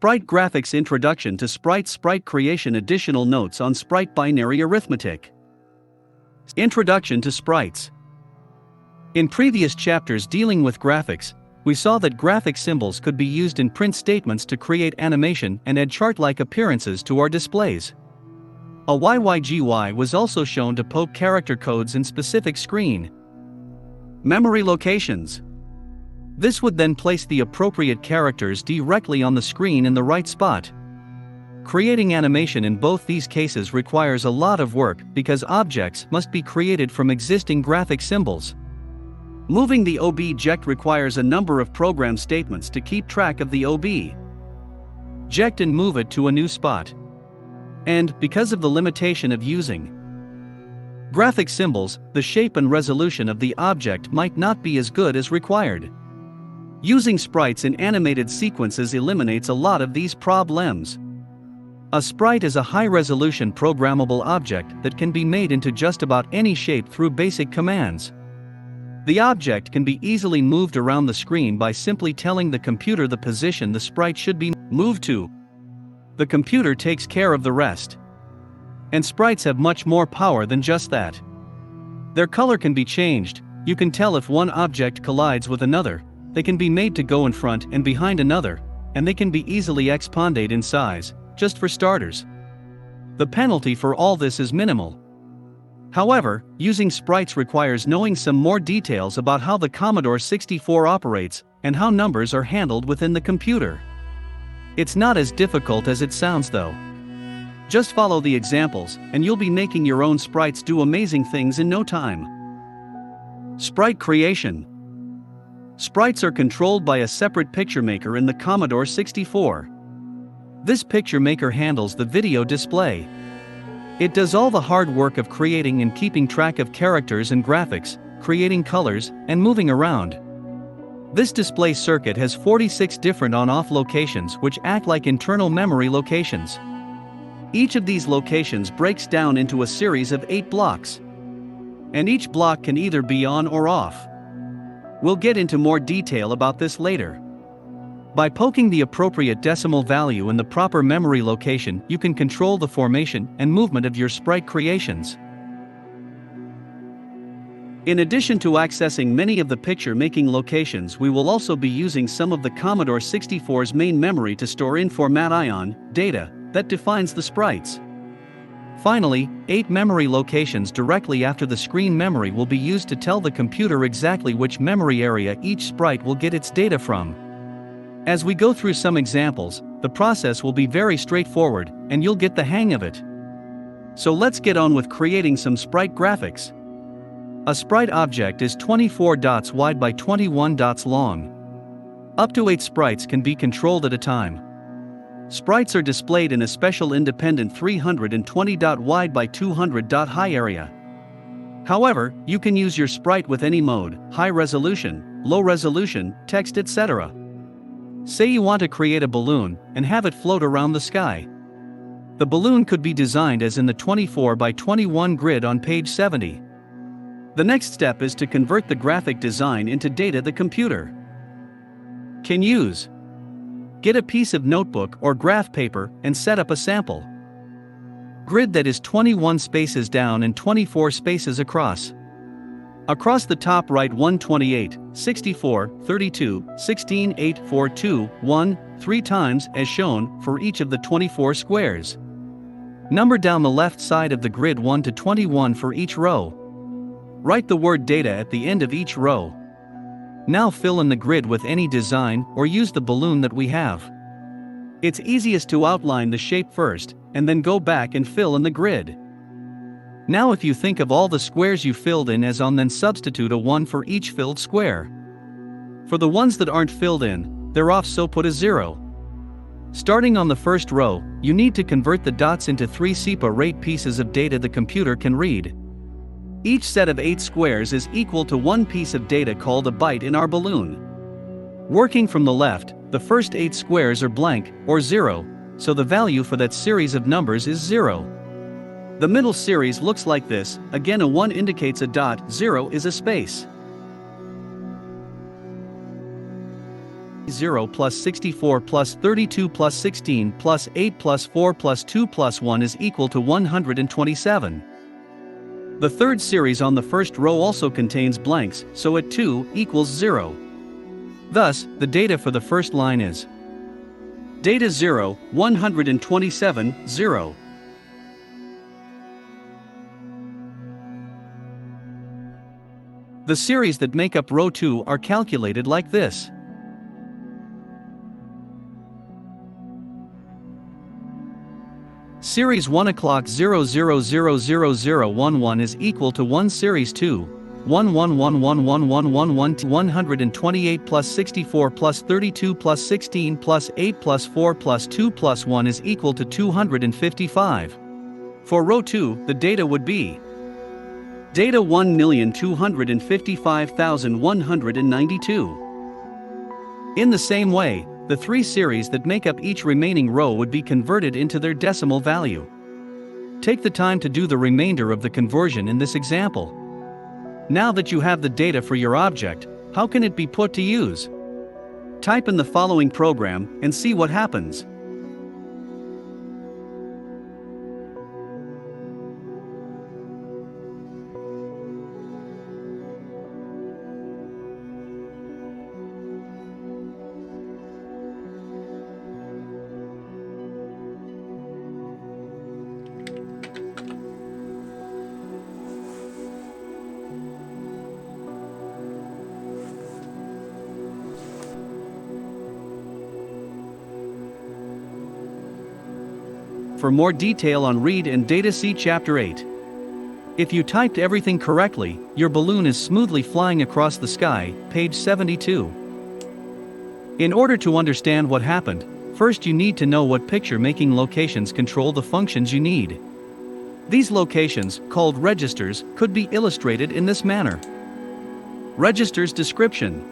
Sprite Graphics Introduction to Sprite Creation. Additional notes on Sprite binary arithmetic. Introduction to Sprites. In previous chapters dealing with graphics, we saw that graphic symbols could be used in print statements to create animation and add chart-like appearances to our displays. A YYGY was also shown to poke character codes in specific screen memory locations. This would then place the appropriate characters directly on the screen in the right spot. Creating animation in both these cases requires a lot of work because objects must be created from existing graphic symbols. Moving the object requires a number of program statements to keep track of the object and move it to a new spot. And, because of the limitation of using graphic symbols, the shape and resolution of the object might not be as good as required. Using sprites in animated sequences eliminates a lot of these problems. A sprite is a high-resolution programmable object that can be made into just about any shape through basic commands. The object can be easily moved around the screen by simply telling the computer the position the sprite should be moved to. The computer takes care of the rest. And sprites have much more power than just that. Their color can be changed. You can tell if one object collides with another. They can be made to go in front and behind another, and they can be easily expanded in size, just for starters. The penalty for all this is minimal. However, using sprites requires knowing some more details about how the Commodore 64 operates and how numbers are handled within the computer. It's not as difficult as it sounds though. Just follow the examples, and you'll be making your own sprites do amazing things in no time. Sprite creation. Sprites are controlled by a separate picture maker in the Commodore 64. This picture maker handles the video display. It does all the hard work of creating and keeping track of characters and graphics, creating colors, and moving around. This display circuit has 46 different on-off locations which act like internal memory locations. Each of these locations breaks down into a series of 8 blocks. And each block can either be on or off. We'll get into more detail about this later. By poking the appropriate decimal value in the proper memory location, you can control the formation and movement of your sprite creations. In addition to accessing many of the picture-making locations, we will also be using some of the Commodore 64's main memory to store information data that defines the sprites. Finally, 8 memory locations directly after the screen memory will be used to tell the computer exactly which memory area each sprite will get its data from. As we go through some examples, the process will be very straightforward, and you'll get the hang of it. So let's get on with creating some sprite graphics. A sprite object is 24 dots wide by 21 dots long. Up to 8 sprites can be controlled at a time. Sprites are displayed in a special independent 320 dot wide by 200 dot high area. However, you can use your sprite with any mode, high resolution, low resolution, text, etc. Say you want to create a balloon and have it float around the sky. The balloon could be designed as in the 24 by 21 grid on page 70. The next step is to convert the graphic design into data the computer can use. Get a piece of notebook or graph paper and set up a sample grid that is 21 spaces down and 24 spaces across. Across the top write 128, 64, 32, 16, 8, 4, 2, 1, 3 times as shown for each of the 24 squares. Number down the left side of the grid 1 to 21 for each row. Write the word data at the end of each row. Now fill in the grid with any design or use the balloon that we have. It's easiest to outline the shape first, and then go back and fill in the grid. Now if you think of all the squares you filled in as on, then substitute a 1 for each filled square. For the ones that aren't filled in, they're off, so put a 0. Starting on the first row, you need to convert the dots into 3 separate pieces of data the computer can read. Each set of 8 squares is equal to 1 piece of data called a byte in our balloon. Working from the left, the first 8 squares are blank, or 0, so the value for that series of numbers is 0. The middle series looks like this, again a 1 indicates a dot, 0 is a space. 0 plus 64 plus 32 plus 16 plus 8 plus 4 plus 2 plus 1 is equal to 127. The third series on the first row also contains blanks, so at 2 equals 0. Thus, the data for the first line is data 0, 127, 0. The series that make up row 2 are calculated like this. Series 1 o'clock 00000011 is equal to 1 series 2, 1111111 128 plus 64 plus 32 plus 16 plus 8 plus 4 plus 2 plus 1 is equal to 255. For row 2, the data would be data 1,255,192. In the same way, the three series that make up each remaining row would be converted into their decimal value. Take the time to do the remainder of the conversion in this example. Now that you have the data for your object, how can it be put to use? Type in the following program and see what happens. For more detail on Read and Data, see Chapter 8. If you typed everything correctly, your balloon is smoothly flying across the sky, page 72. In order to understand what happened, first you need to know what picture-making locations control the functions you need. These locations, called registers, could be illustrated in this manner. Registers description: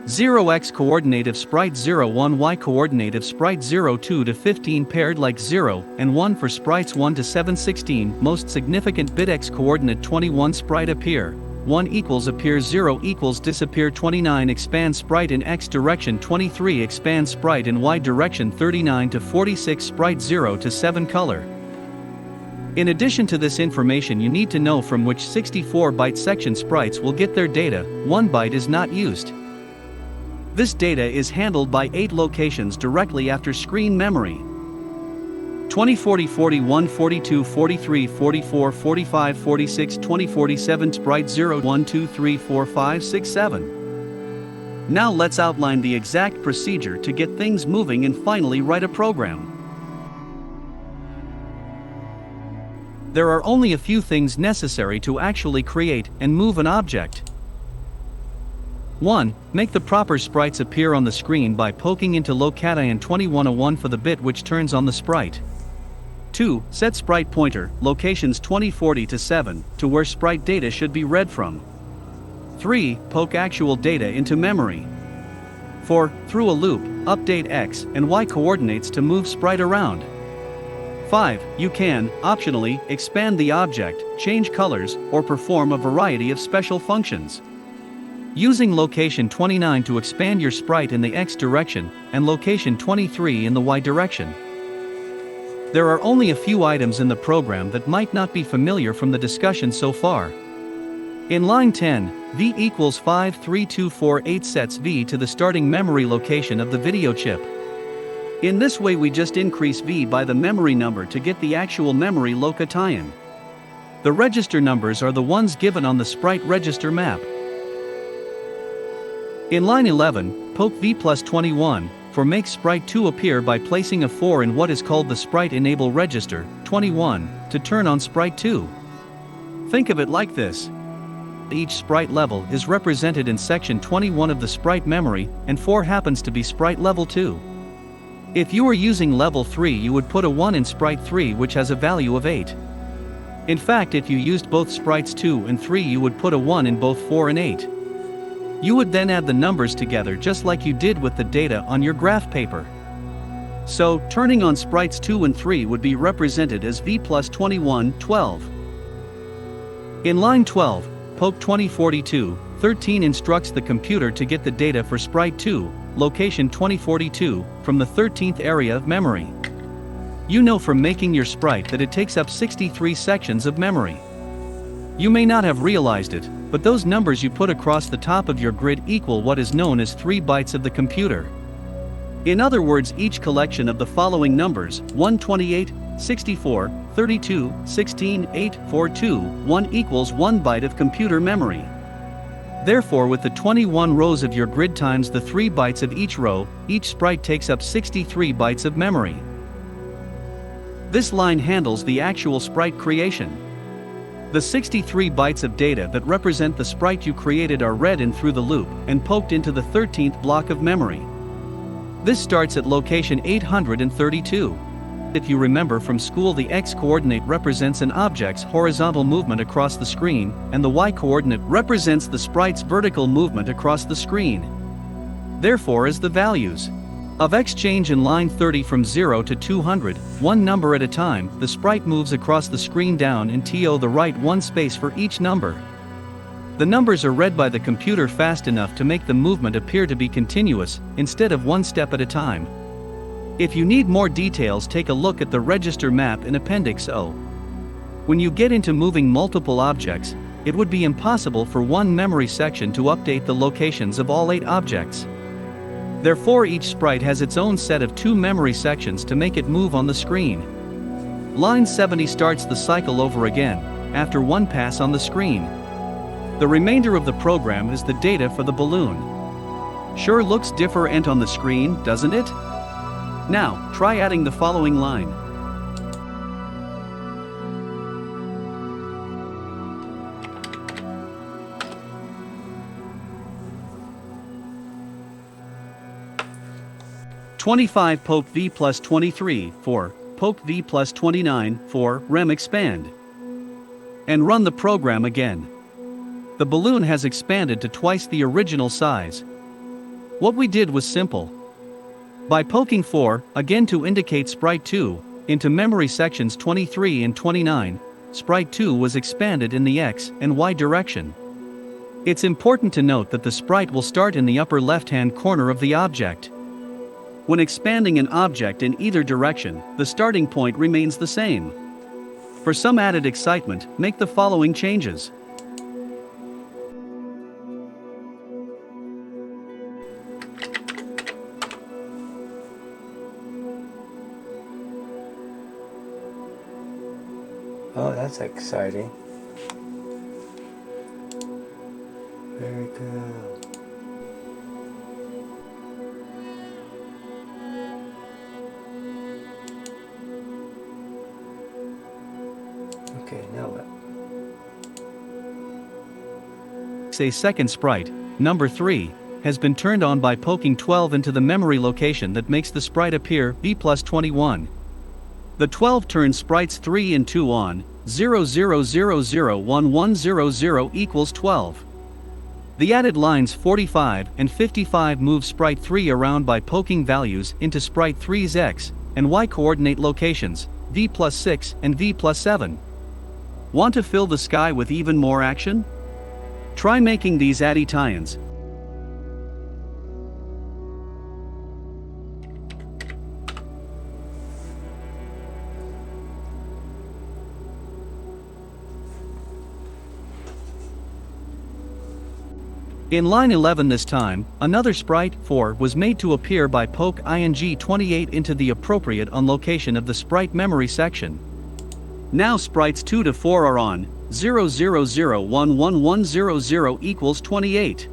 0x coordinate of sprite 0, 1y coordinate of sprite 0, 2 to 15 paired like 0 and 1 for sprites 1 to 716, most significant bit x coordinate 21 sprite appear, 1 equals appear 0 equals disappear 29 expand sprite in x direction 23 expand sprite in y direction 39 to 46 sprite 0 to 7 color. In addition to this information, you need to know from which 64-byte section sprites will get their data. 1 byte is not used. This data is handled by 8 locations directly after screen memory: 20, 40, 41, 42, 43, 44, 45, 46, 20, 47, sprite 0, 1, 2, 3, 4, 5, 6, 7. Now let's outline the exact procedure to get things moving and finally write a program. There are only a few things necessary to actually create and move an object. 1. Make the proper sprites appear on the screen by poking into location 2101 for the bit which turns on the sprite. 2. Set sprite pointer, locations 2040 to 7, to where sprite data should be read from. 3. Poke actual data into memory. 4. Through a loop, update x and y coordinates to move sprite around. 5. You can, optionally, expand the object, change colors, or perform a variety of special functions. Using location 29 to expand your sprite in the x direction, and location 23 in the y direction. There are only a few items in the program that might not be familiar from the discussion so far. In line 10, v equals 53248 sets v to the starting memory location of the video chip. In this way we just increase v by the memory number to get the actual memory location. The register numbers are the ones given on the sprite register map. In line 11, poke v plus 21, for make sprite 2 appear by placing a 4 in what is called the sprite enable register, 21, to turn on sprite 2. Think of it like this. Each sprite level is represented in section 21 of the sprite memory, and 4 happens to be sprite level 2. If you were using level 3, you would put a 1 in sprite 3, which has a value of 8. In fact, if you used both sprites 2 and 3, you would put a 1 in both 4 and 8. You would then add the numbers together just like you did with the data on your graph paper. So, turning on sprites 2 and 3 would be represented as v plus 21, 12. In line 12, poke 2042, 13 instructs the computer to get the data for sprite 2, location 2042, from the 13th area of memory. You know from making your sprite that it takes up 63 sections of memory. You may not have realized it, but those numbers you put across the top of your grid equal what is known as 3 bytes of the computer. In other words, each collection of the following numbers, 128, 64, 32, 16, 8, 4, 2, 1 equals 1 byte of computer memory. Therefore, with the 21 rows of your grid times the 3 bytes of each row, each sprite takes up 63 bytes of memory. This line handles the actual sprite creation. The 63 bytes of data that represent the sprite you created are read in through the loop and poked into the 13th block of memory. This starts at location 832. If you remember from school, the x-coordinate represents an object's horizontal movement across the screen, and the y-coordinate represents the sprite's vertical movement across the screen. Therefore, as the values of x change in line 30 from 0 to 200, one number at a time, the sprite moves across the screen down and to the right one space for each number. The numbers are read by the computer fast enough to make the movement appear to be continuous, instead of one step at a time. If you need more details, take a look at the register map in Appendix O. When you get into moving multiple objects, it would be impossible for one memory section to update the locations of all 8 objects. Therefore, each sprite has its own set of 2 memory sections to make it move on the screen. Line 70 starts the cycle over again, after one pass on the screen. The remainder of the program is the data for the balloon. Sure looks different on the screen, doesn't it? Now, try adding the following line. "25 poke v plus 23 for poke v plus 29 for rem expand." And run the program again. The balloon has expanded to twice the original size. What we did was simple. By poking 4, again to indicate sprite 2, into memory sections 23 and 29, sprite 2 was expanded in the x and y direction. It's important to note that the sprite will start in the upper left-hand corner of the object. When expanding an object in either direction, the starting point remains the same. For some added excitement, make the following changes. Oh, that's exciting. Very good. Okay, now what? A second sprite, number 3, has been turned on by poking 12 into the memory location that makes the sprite appear v plus 21. The 12 turns sprites 3 and 2 on, 0001100 equals 12. The added lines 45 and 55 move sprite 3 around by poking values into sprite 3's x and y coordinate locations, v plus 6 and v plus 7. Want to fill the sky with even more action? Try making these ADI tie-ins. In line 11 this time, another sprite, 4, was made to appear by poke ing 28 into the appropriate on location of the sprite memory section. Now sprites 2 to 4 are on, 0001110 equals 28.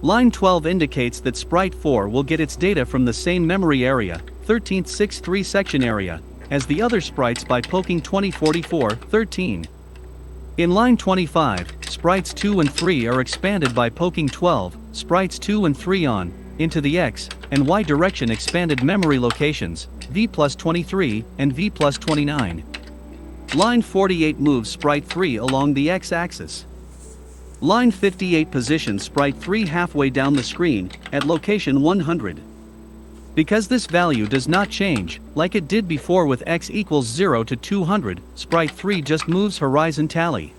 Line 12 indicates that sprite 4 will get its data from the same memory area, 13th 6-3 section area, as the other sprites by poking 2044, 13. In line 25, sprites 2 and 3 are expanded by poking 12, sprites 2 and 3 on, into the x and y direction expanded memory locations, v plus 23 and v plus 29. Line 48 moves sprite 3 along the x-axis. Line 58 positions sprite 3 halfway down the screen, at location 100. Because this value does not change, like it did before with x equals 0 to 200, sprite 3 just moves horizontally.